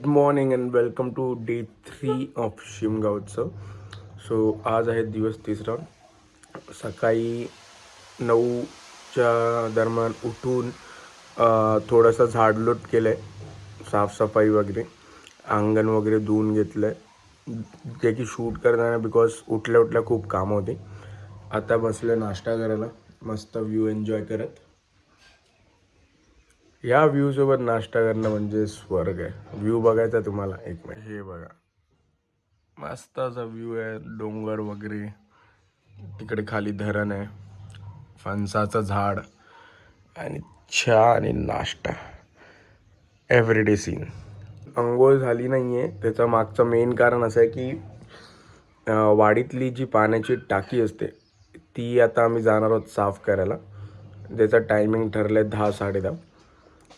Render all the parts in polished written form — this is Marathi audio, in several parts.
Good morning and welcome to day 3 of Shimga उत्सव. सो आज आहे दिवस तिसरा. सकाळी 9च्या दरम्यान उठून थोडंसं झाडलोट केलं आहे, साफसफाई वगैरे, अंगण वगैरे धुवून घेतलं आहे, जे की शूट करताना बिकॉज उठल्या उठल्या खूप कामं होती. आता बसले नाश्ता करायला, मस्त व्ह्यू एन्जॉय करत. या व्ह्यूसोबत नाश्ता करणं म्हणजे स्वर्ग आहे. व्ह्यू बघायचा तुम्हाला, एक मिनिट, हे बघा, मस्त असा व्ह्यू आहे, डोंगर वगैरे, तिकडे खाली धरण आहे, फणसाचं झाड आणि चहा आणि नाश्ता. Everyday scene. अंघोळ झाली नाही आहे, त्याचं मागचं मेन कारण असं आहे की वाडीतली जी पाण्याची टाकी असते ती आता आम्ही जाणार आहोत साफ करायला. त्याचं टायमिंग ठरलं आहे 10-10:30.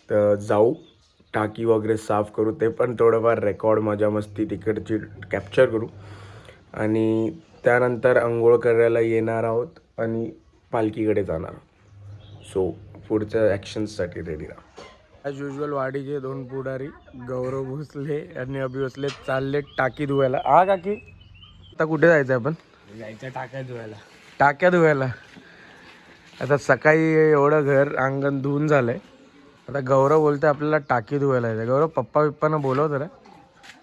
तर जाऊ, टाकी वगैरे साफ करू, ते पण थोडंफार रेकॉर्ड मजा मस्ती तिकडची कॅप्चर करू आणि त्यानंतर अंघोळ करायला येणार आहोत आणि पालखीकडे जाणार आहोत. सो पुढच्या ॲक्शन्ससाठी रेडी राहा. ॲज युजल वाडीचे दोन पुढारी गौरव भोसले आणि अभि भोसले चालले टाकी धुवायला. काकी, आता कुठे जायचं आहे? आपण जायचं टाक्या धुवायला. टाक्या धुवायला. आता सकाळी एवढं घर अंगण धुवून झालंय, आता गौरव बोलते आपल्याला टाकी धुवायला यायचं. गौरव, पप्पांना बोलव जरा.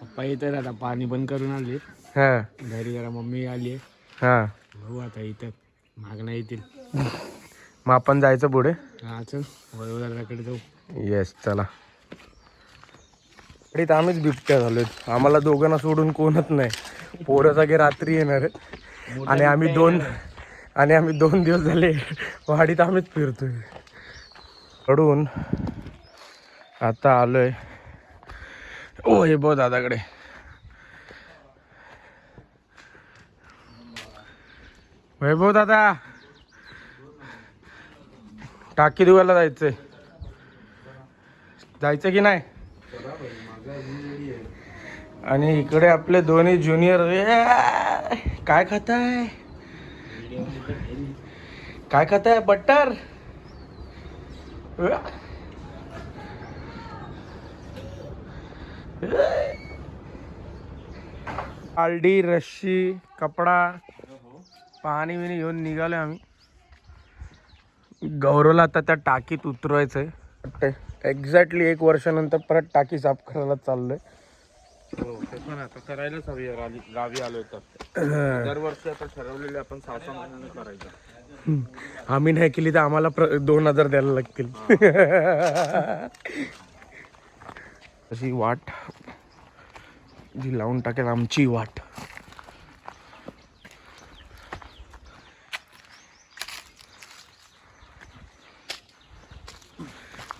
पप्पा येतात आता, पाणी बंद करून आले. हां घरी जरा मम्मी आली. हां, भाऊ आता इथं मागणं येतील. मग आपण जायचं पुढे. हा चल, वळवदाराकडे जाऊ. येस, चला. तर आम्हीच बिबट्या झालोय. आम्हाला दोघांना सोडून कोणच नाही. पोरं सगळे रात्री येणार आहेत आणि आम्ही दोन दिवस झाले वाडीत आम्हीच फिरतोय. कडून आता आलोय वैभव दादाकडे. वैभव दादा, टाकी धुवायला जायचं की नाही? आणि इकडे आपले दोन्ही ज्युनियर. काय खाताय? काय खाताय? बटर. आलडी, रश्शी, कपडा, पाणी बिणी घेऊन निघाले आम्ही. गौरवला आता त्या टाकीत उतरवायचंय. एक्झॅक्टली 1 वर्षानंतर परत टाकी साफ करायला चाललोय. ते पण आता करायलाच हवी. गावी आलोय तर दरवर्षी आता ठरवलेले आपण 6-6 महिन्याने करायचं. आम्ही नाही केली तर आम्हाला 2,000 द्यायला लागतील. अशी वाट जी लावून टाकेल आमची वाट.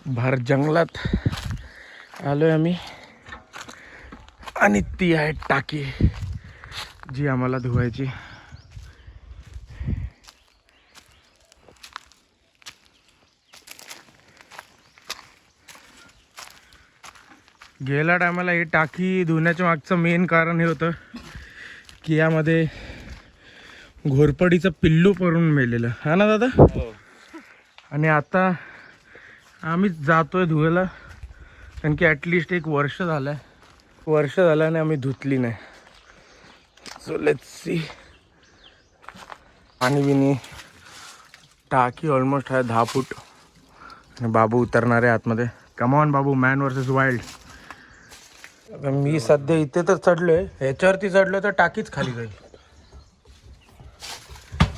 भर जंगलात आलोय आम्ही आणि ती आहे टाकी जी आम्हाला धुवायची. गेल्या टायमाला ही टाकी धुण्याच्या मागचं मेन कारण हे होतं की यामध्ये घोरपडीचं पिल्लू पडून मेलेलं, हा ना दादा? आणि आता आम्हीच जातोय धुवायला, कारण की ॲटलिस्ट 1 वर्ष झालं आणि आम्ही धुतली नाही. So let's see. पाणी बिनी, टाकी ऑलमोस्ट आहे 10 फूट आणि बाबू उतरणार आहे आतमध्ये. कमॉन बाबू, मॅन वर्सेस वाईल्ड. मी सध्या इथे तर चढलोय, ह्याच्यावरती चढलो तर टाकीच खाली जाईल.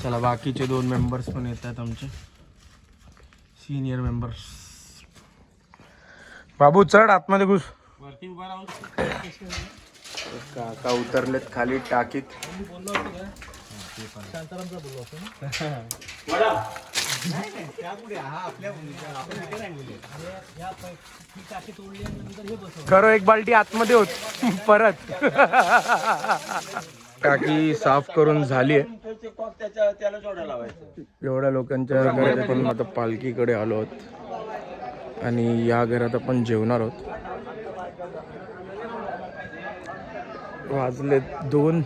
चला, बाकीचे 2 मेंबर्स पण येत आहेत आमचे सिनियर मेंबर्स. बाबू चढ, आतमध्ये घुस. काका उतरलेत खाली टाकीत. खरं 1 बाल्टी आतमध्ये होत परत. टाकी साफ करून झाली आहे. एवढ्या लोकांच्या घरात पण आता पालखीकडे आलो आहोत आणि या घरात आपण जेवणार आहोत. वाजले 2.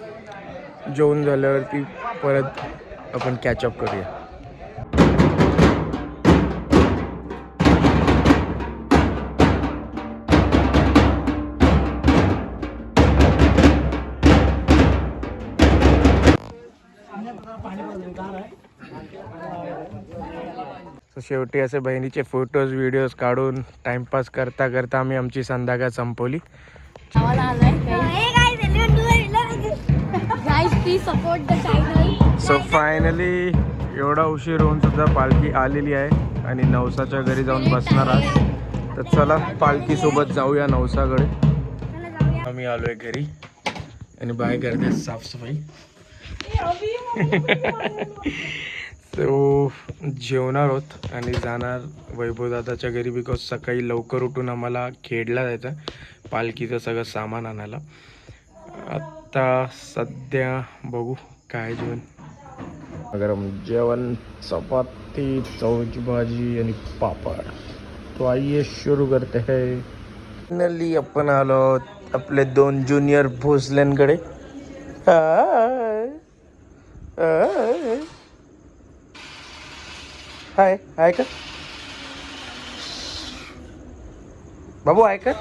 जेवण झाल्यावरती परत आपण कॅचअप करूया. So, शेवटी असे बहिणीचे फोटोज व्हिडिओज काढून टाइमपास करता करता आम्ही आमची संध्याकाळ संपवली. सो फायनली एवढा उशीर होऊन सुद्धा पालखी आलेली आहे आणि नवसाच्या घरी जाऊन बसणार आहात. तर चला पालखीसोबत जाऊया नवसाकडे. आम्ही आलोय घरी आणि बाय करते साफसफाई. तो जेवणार आहोत आणि जाणार वैभवदादाच्या घरी, बिकॉज सकाळी लवकर उठून आम्हाला खेडला जायचं पालखीचं सगळं सामान आणायला. आता सध्या बघू काय जेवण. गरम जेवण, चपाती, चवळीची भाजी आणि पापड. तो आइए शुरू करते है. फायनली आपण आलो आपले 2 ज्युनियर भोसल्यांकडे. हाय हाय का बाबू, आहे का?